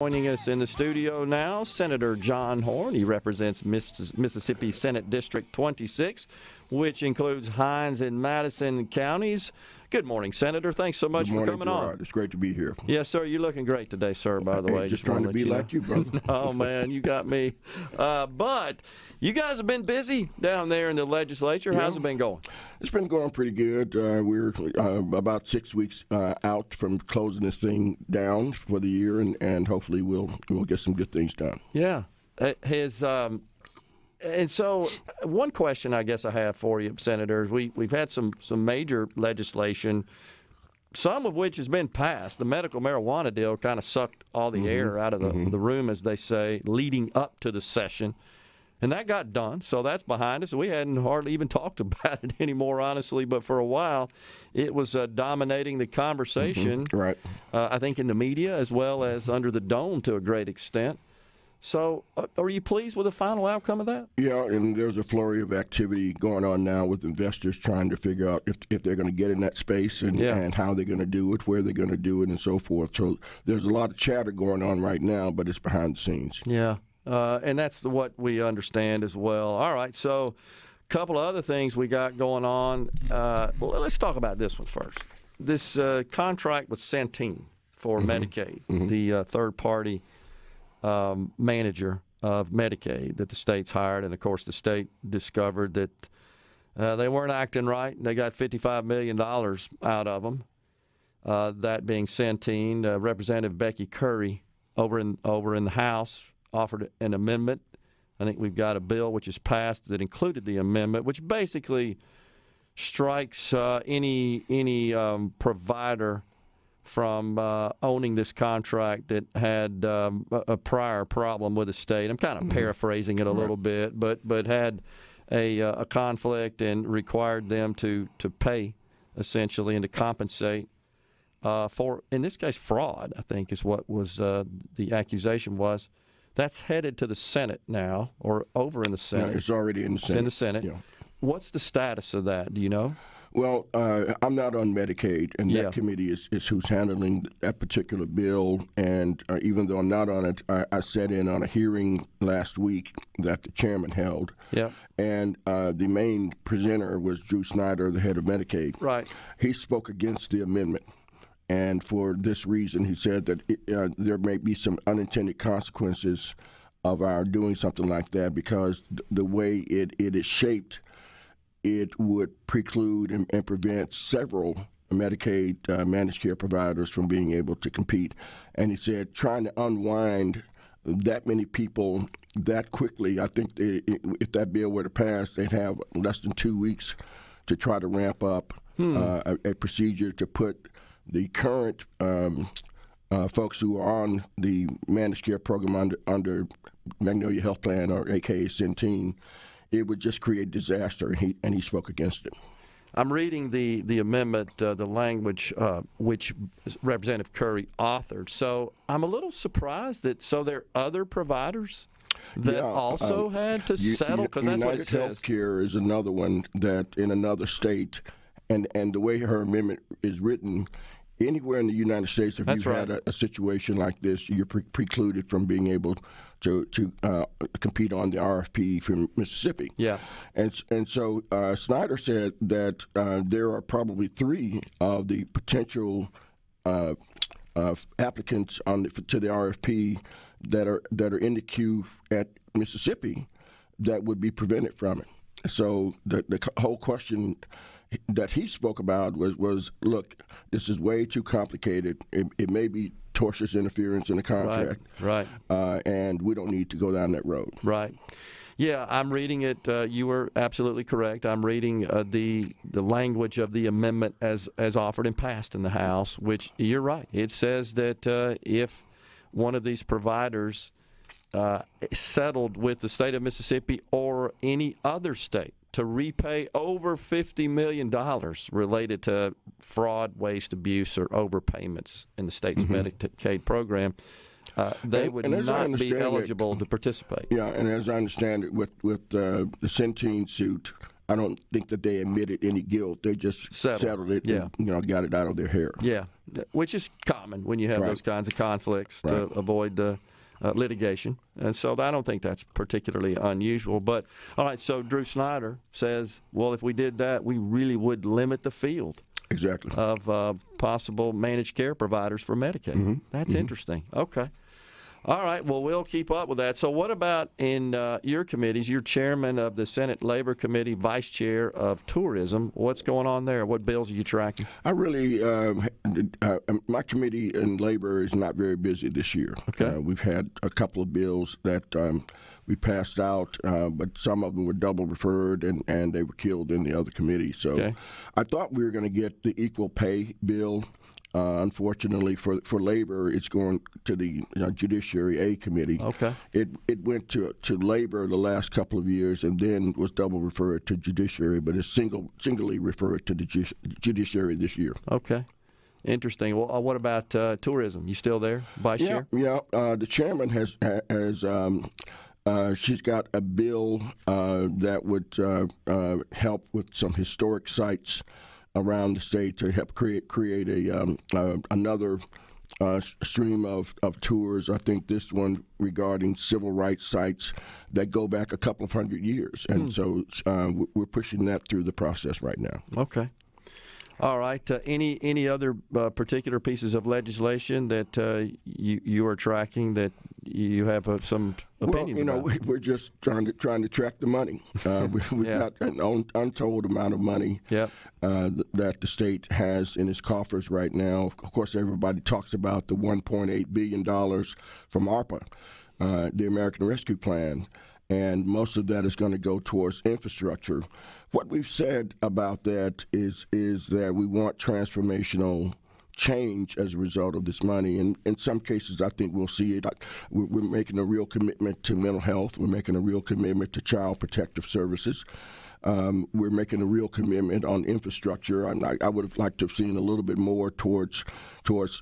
Joining us in the studio now, Senator John Horhn. He represents Mississippi Senate District 26, which includes Hinds and Madison counties. Good morning, Senator. Thanks so much for coming Gerard. on. It's great to be here. Yes, sir. You're looking great today, sir, by the way. Just trying to be like you, brother. Oh, man, you got me. But you guys have been busy down there in the legislature. How's it been going? It's been going pretty good. We're about 6 weeks out from closing this thing down for the year, and hopefully we'll get some good things done. Yeah. And so one question I guess I have for you, Senators, we've had some major legislation, some of which has been passed. The medical marijuana deal kind of sucked all the air out of the room, as they say, leading up to the session. And that got done, so that's behind us. We hadn't hardly even talked about it anymore, honestly, but for a while it was dominating the conversation, right? I think in the media as well as under the dome to a great extent. So are you pleased with the final outcome of that? Yeah, and there's a flurry of activity going on now with investors trying to figure out if they're going to get in that space and how they're going to do it, where they're going to do it, and so forth. So there's a lot of chatter going on right now, but it's behind the scenes. Yeah. And that's what we understand as well. All right, so a couple of other things we got going on. Well, let's talk about this one first. This contract with Centene for Medicaid, the third-party manager of Medicaid that the state's hired. And, of course, the state discovered that they weren't acting right. They got $55 million out of them, that being Centene. Representative Becky Curry over in the House offered an amendment. I think we've got a bill which is passed that included the amendment, which basically strikes any provider from owning this contract that had a prior problem with the state. I'm kind of paraphrasing it a little bit, but had a conflict and required them to pay, essentially, and to compensate for, in this case, fraud, I think is what was the accusation was. That's headed to the Senate now, or over in the Senate. No, it's already in the Senate. It's in the Senate. Yeah. What's the status of that? Do you know? Well, I'm not on Medicaid, and that committee is who's handling that particular bill. And even though I'm not on it, I sat in on a hearing last week that the chairman held. Yeah. And the main presenter was Drew Snyder, the head of Medicaid. Right. He spoke against the amendment. And for this reason, he said that there may be some unintended consequences of our doing something like that because the way it is shaped, it would preclude and prevent several Medicaid managed care providers from being able to compete. And he said trying to unwind that many people that quickly, I think if that bill were to pass, they'd have less than 2 weeks to try to ramp up a procedure to put the current folks who are on the managed care program under Magnolia Health Plan, or a.k.a. Centene. It would just create disaster, and he spoke against it. I'm reading the amendment, the language which Representative Curry authored. So I'm a little surprised that there are other providers that also had to settle, because that's what it says. United Healthcare is another one that in another state, and the way her amendment is written, anywhere in the United States, if you've had a situation like this, you're precluded from being able to compete on the RFP from Mississippi. Yeah. And so Snyder said that there are probably 3 of the potential applicants to the RFP that are in the queue at Mississippi that would be prevented from it. So the whole question that he spoke about was, look, this is way too complicated. It may be tortious interference in the contract. Right. And we don't need to go down that road. Right. Yeah, I'm reading it. You were absolutely correct. I'm reading the language of the amendment as offered and passed in the House, which you're right. It says that if one of these providers settled with the state of Mississippi or any other state to repay over $50 million related to fraud, waste, abuse, or overpayments in the state's Medicaid program, they would not be eligible to participate. Yeah, and as I understand it, with the Centene suit, I don't think that they admitted any guilt. They just settled it and got it out of their hair. Yeah. which is common when you have those kinds of conflicts to avoid litigation. And so I don't think that's particularly unusual. But, all right, so Drew Snyder says, well, if we did that, we really would limit the field of possible managed care providers for Medicaid. That's interesting. Okay. All right, well, we'll keep up with that. So what about in your committees? You're chairman of the Senate Labor Committee, vice chair of tourism. What's going on there? What bills are you tracking? I really, my committee in labor is not very busy this year. Okay. We've had a couple of bills that we passed out, but some of them were double referred and they were killed in the other committee. So I thought we were going to get the equal pay bill. Unfortunately, for labor, it's going to the Judiciary A committee. Okay. It went to labor the last couple of years and then was double referred to Judiciary, but it's singly referred to the Judiciary this year. Okay. Interesting. Well, what about tourism? You still there, Vice Chair? Yeah. The chairman has she's got a bill that would help with some historic sites around the state to help create another stream of tours. I think this one regarding civil rights sites that go back a couple of hundred years. And so we're pushing that through the process right now. Okay. All right. Any other particular pieces of legislation that you are tracking that you have some opinion about? We're just trying to track the money. We've got an untold amount of money that the state has in its coffers right now. Of course, everybody talks about the $1.8 billion from ARPA, the American Rescue Plan. And most of that is going to go towards infrastructure. What we've said about that is that we want transformational change as a result of this money. And in some cases, I think we'll see it. We're making a real commitment to mental health. We're making a real commitment to child protective services. We're making a real commitment on infrastructure. I would have liked to have seen a little bit more towards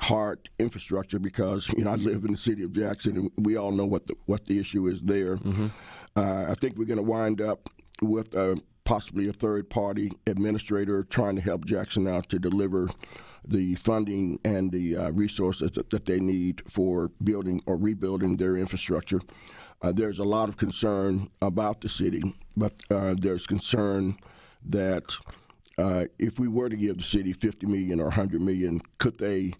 hard infrastructure because I live in the city of Jackson and we all know what the issue is there. I think we're going to wind up with possibly a third-party administrator trying to help Jackson out to deliver the funding and the resources that they need for building or rebuilding their infrastructure. There's a lot of concern about the city, but there's concern that if we were to give the city $50 million or $100 million, could they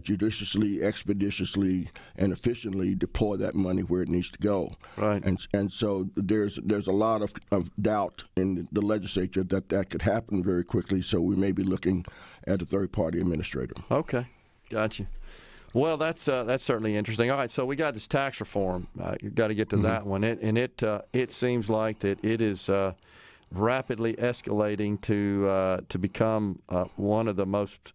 judiciously, expeditiously, and efficiently deploy that money where it needs to go? Right. And so there's a lot of doubt in the legislature that could happen very quickly. So we may be looking at a third-party administrator. Okay, gotcha. Well, that's certainly interesting. All right, so we got this tax reform. You've got to get to that one. It seems like that it is rapidly escalating to become one of the most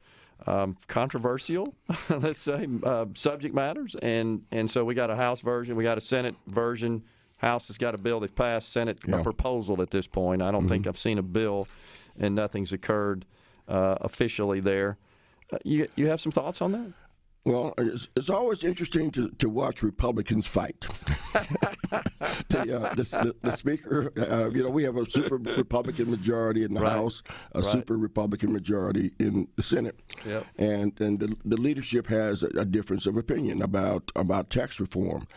controversial, let's say, subject matters. And so we got a House version, we got a Senate version. House has got a bill that's passed, Senate a proposal at this point. I don't think I've seen a bill, and nothing's occurred officially there. You have some thoughts on that? Well, it's always interesting to watch Republicans fight. The speaker, we have a super Republican majority in the House, a super Republican majority in the Senate, and the leadership has a difference of opinion about tax reform.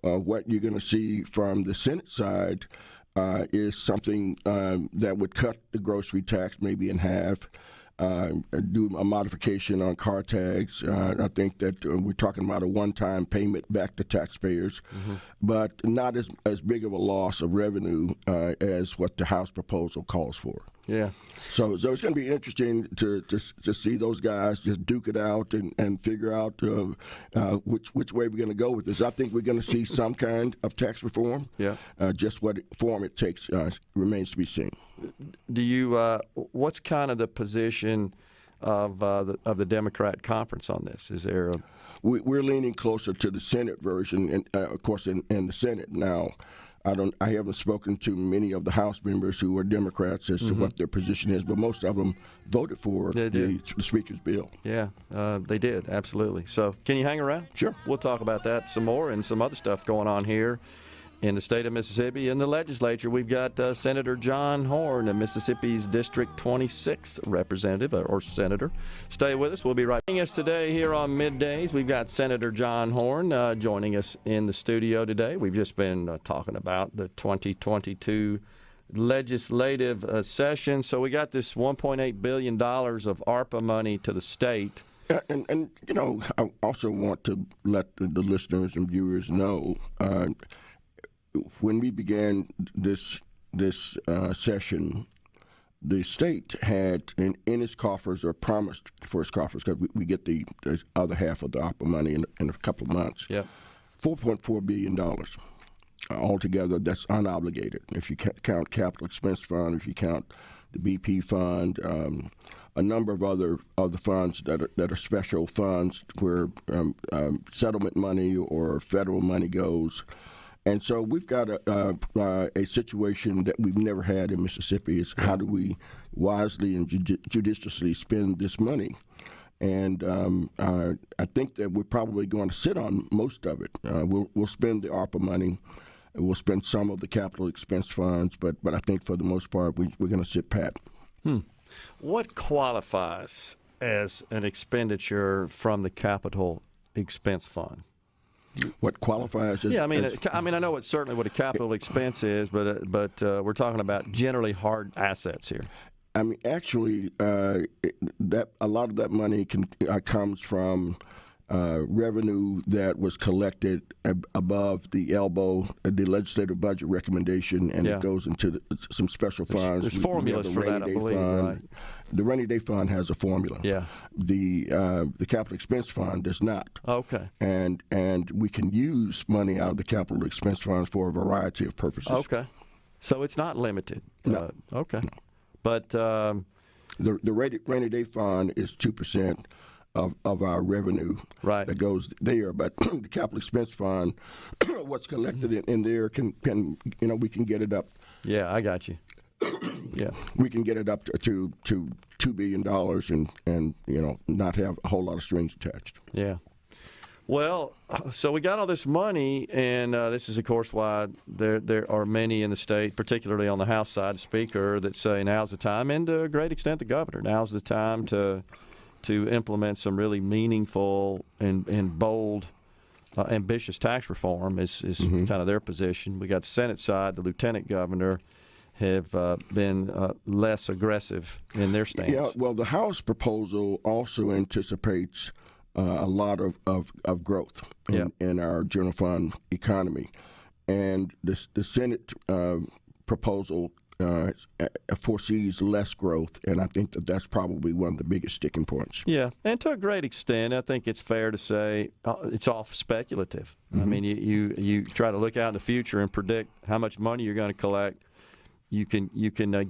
What you're going to see from the Senate side is something that would cut the grocery tax maybe in half. Do a modification on car tags. I think that we're talking about a one-time payment back to taxpayers, but not as big of a loss of revenue as what the House proposal calls for. Yeah. So it's going to be interesting to see those guys just duke it out and figure out which way we're going to go with this. I think we're going to see some kind of tax reform. Yeah. Just what form it takes remains to be seen. Do you? What's kind of the position of the Democrat conference on this? Is there we're leaning closer to the Senate version, and of course in the Senate now. I haven't spoken to many of the House members who are Democrats as to what their position is, but most of them voted for the Speaker's bill. Yeah, they did, absolutely. So can you hang around? Sure. We'll talk about that some more and some other stuff going on here in the state of Mississippi. In the legislature, we've got Senator John Horhn, Mississippi's District 26 representative or senator. Stay with us. We'll be right back. Us today here on Middays. We've got Senator John Horhn joining us in the studio today. We've just been talking about the 2022 legislative session. So we got this $1.8 billion of ARPA money to the state. And you know, I also want to let the listeners and viewers know, when we began this session, the state had in its coffers, or promised for its coffers, because we get the other half of the ARPA money in a couple of months, $4.4 billion. Altogether, that's unobligated. If you count capital expense fund, if you count the BP fund, a number of other funds that are special funds where settlement money or federal money goes. And so we've got a situation that we've never had in Mississippi. Is how do we wisely and judiciously spend this money? And I think that we're probably going to sit on most of it. We'll spend the ARPA money. We'll spend some of the capital expense funds, but I think for the most part we're going to sit pat. What qualifies as an expenditure from the capital expense fund? What qualifies as... Yeah, I mean, I know it's certainly what a capital expense is, but we're talking about generally hard assets here. I mean, actually, that a lot of that money comes from revenue that was collected above the elbow, the legislative budget recommendation, and it goes into some special funds. There's formulas for that, I believe. Right. The rainy day fund has a formula. Yeah. The capital expense fund does not. Okay. And we can use money out of the capital expense funds for a variety of purposes. Okay. So it's not limited. No. Okay. No. But the rainy day fund is 2% of our revenue that goes there, but the capital expense fund, what's collected in there can we can get it up. Yeah, I got you. Yeah, we can get it up to $2 billion and not have a whole lot of strings attached. Yeah. Well, so we got all this money, and this is, of course, why there are many in the state, particularly on the House side, the Speaker, that say now's the time, and to a great extent the Governor, now's the time to implement some really meaningful and bold, ambitious tax reform is kind of their position. We got the Senate side, the Lieutenant Governor have been less aggressive in their stance. Yeah, well, the House proposal also anticipates a lot of growth in our general fund economy. And the Senate proposal foresees less growth, and I think that's probably one of the biggest sticking points. Yeah, and to a great extent, I think it's fair to say it's all speculative. I mean, you try to look out in the future and predict how much money you're going to collect. You can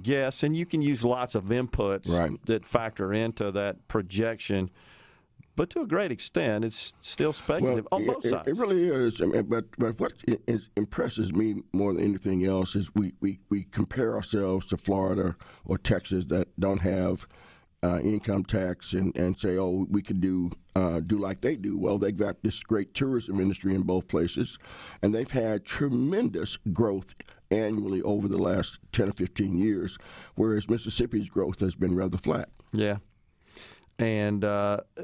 guess, and you can use lots of inputs that factor into that projection. But to a great extent, it's still speculative on both sides. It really is. I mean, but what impresses me more than anything else is we compare ourselves to Florida or Texas that don't have income tax and say, oh, we could do like they do. Well, they've got this great tourism industry in both places, and they've had tremendous growth annually over the last 10 or 15 years, whereas Mississippi's growth has been rather flat. Yeah. And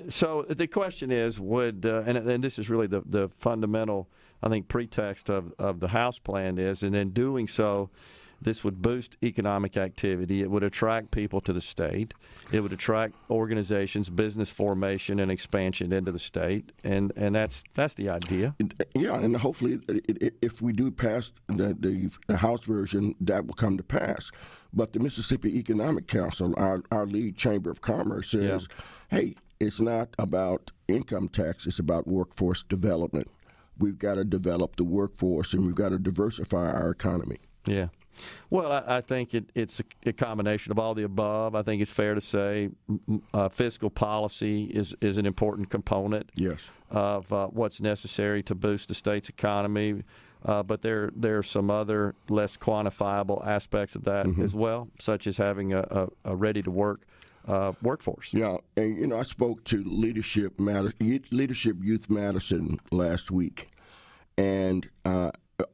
so the question is, and this is really the fundamental, I think, pretext of the House plan is, and in doing so, this would boost economic activity. It would attract people to the state. It would attract organizations, business formation, and expansion into the state. And that's the idea. Yeah, and hopefully, if we do pass the House version, that will come to pass. But the Mississippi Economic Council, our lead chamber of commerce, says, hey, it's not about income tax, it's about workforce development. We've got to develop the workforce, and we've got to diversify our economy. Yeah. Well, I think it's a combination of all the above. I think it's fair to say fiscal policy is an important component of what's necessary to boost the state's economy. But there are some other less quantifiable aspects of that as well, such as having a ready-to-work workforce. Yeah, and I spoke to Leadership Youth Madison last week, and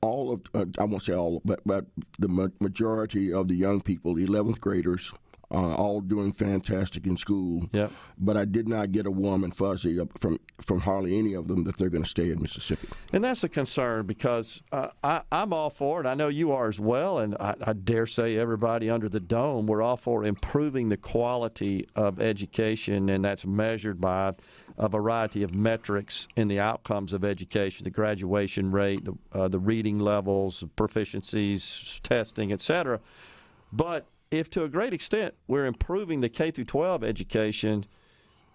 all of I won't say all, but the majority of the young people, 11th graders, all doing fantastic in school. Yep. But I did not get a warm and fuzzy from hardly any of them that they're going to stay in Mississippi. And that's a concern because I'm all for it. I know you are as well, and I dare say everybody under the dome, we're all for improving the quality of education, and that's measured by a variety of metrics in the outcomes of education, the graduation rate, the reading levels, proficiencies, testing, et cetera. But if to a great extent we're improving the K through 12 education,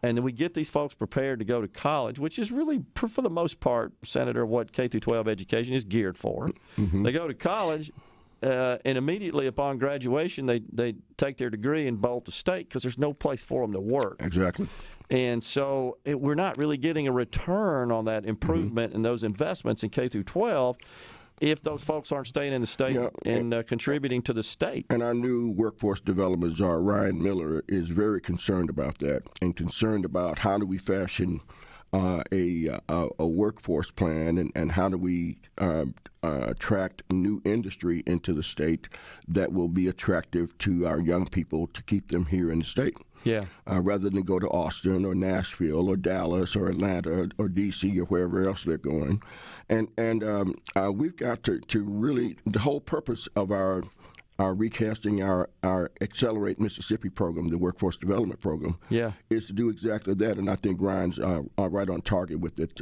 and then we get these folks prepared to go to college, which is really, for the most part, Senator, what K through 12 education is geared for. Mm-hmm. They go to college, and immediately upon graduation, they take their degree and bolt to state because there's no place for them to work. Exactly. And so we're not really getting a return on that improvement and those investments in K through 12 if those folks aren't staying in the state and contributing to the state. And our new workforce development czar, Ryan Miller, is very concerned about that and concerned about how do we fashion a workforce plan and how do we attract new industry into the state that will be attractive to our young people to keep them here in the state. Yeah. Rather than go to Austin or Nashville or Dallas or Atlanta or D.C. or wherever else they're going. And we've got to really, the whole purpose of our recasting our Accelerate Mississippi program, the workforce development program, is to do exactly that. And I think Ryan's right on target with it.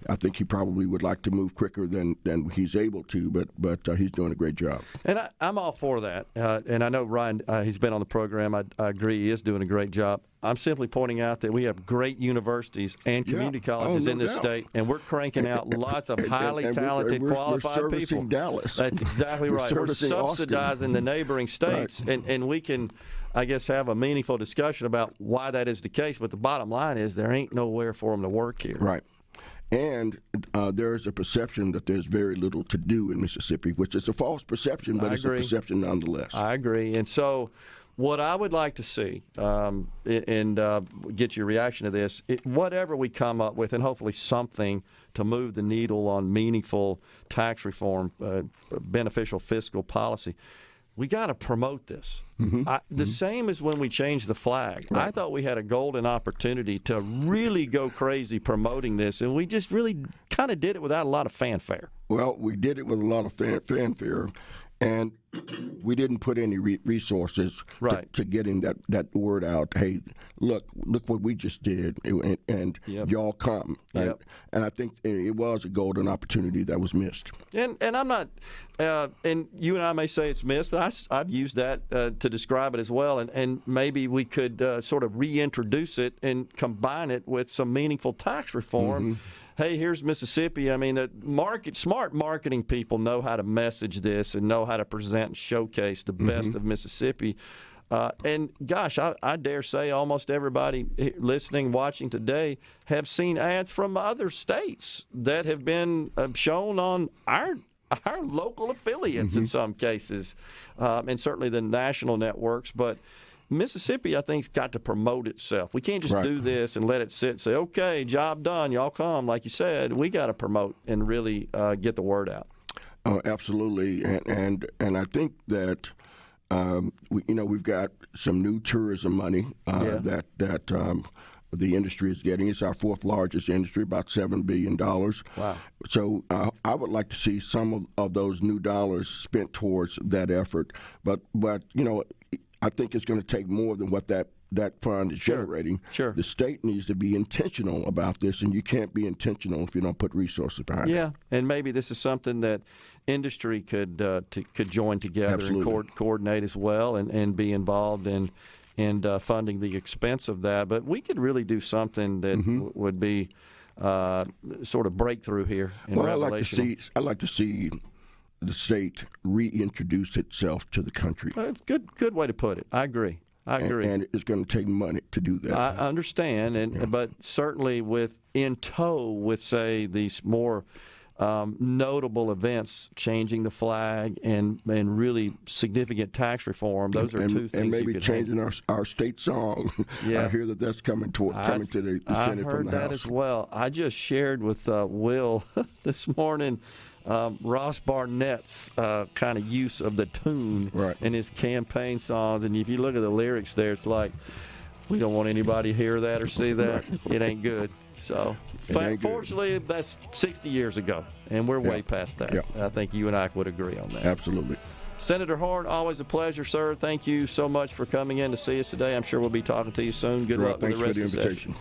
I think he probably would like to move quicker than he's able to, but he's doing a great job. And I'm all for that. And I know Ryan, he's been on the program. I agree he is doing a great job. I'm simply pointing out that we have great universities and community colleges in this state, and we're cranking out lots of highly talented, qualified we're people. Dallas. That's exactly right. We're subsidizing the neighboring states, right. and we can, I guess, have a meaningful discussion about why that is the case. But the bottom line is there ain't nowhere for them to work here. Right. And there's a perception that there's very little to do in Mississippi, which is a false perception, but it's a perception nonetheless. I agree. And so what I would like to see, and get your reaction to this, whatever we come up with, and hopefully something to move the needle on meaningful tax reform, beneficial fiscal policy, we got to promote this. The same as when we changed the flag. Right. I thought we had a golden opportunity to really go crazy promoting this, and we just really kind of did it without a lot of fanfare. Well, we did it with a lot of fanfare. And we didn't put any resources to getting that word out. Hey, look what we just did, and y'all come. Yep. And I think it was a golden opportunity that was missed. And I'm not, and you and I may say it's missed. I've used that to describe it as well. And maybe we could sort of reintroduce it and combine it with some meaningful tax reform. Hey, here's Mississippi. I mean, smart marketing people know how to message this and know how to present and showcase the best of Mississippi. And gosh, I dare say almost everybody listening, watching today have seen ads from other states that have been shown on our local affiliates in some cases, and certainly the national networks. But Mississippi, I think, has got to promote itself. We can't just do this and let it sit and say, okay, job done, y'all come, like you said. We got to promote and really get the word out. Oh, absolutely. And I think that, we've got some new tourism money that the industry is getting. It's our fourth largest industry, about $7 billion. Wow. So I would like to see some of those new dollars spent towards that effort. But I think it's going to take more than what that fund is generating. Sure. The state needs to be intentional about this, and you can't be intentional if you don't put resources behind it. Yeah, and maybe this is something that industry could join together and coordinate as well and be involved in funding the expense of that. But we could really do something that would be sort of breakthrough here in revelation. I'd like to see the state reintroduce itself to the country. Good way to put it. I agree. And it's going to take money to do that. I understand, but certainly in tow with, say, these more notable events, changing the flag and really significant tax reform. Those are two things. And maybe you could changing our state song. Yeah. I hear that's coming to the Senate from the House. I heard that as well. I just shared with Will this morning Ross Barnett's kind of use of the tune in his campaign songs. And if you look at the lyrics there, it's like, we don't want anybody to hear that or see that. It ain't good. So, fortunately, that's 60 years ago, and we're way past that. Yeah. I think you and I would agree on that. Absolutely. Senator Horhn, always a pleasure, sir. Thank you so much for coming in to see us today. I'm sure we'll be talking to you soon. Good luck with the rest of the session.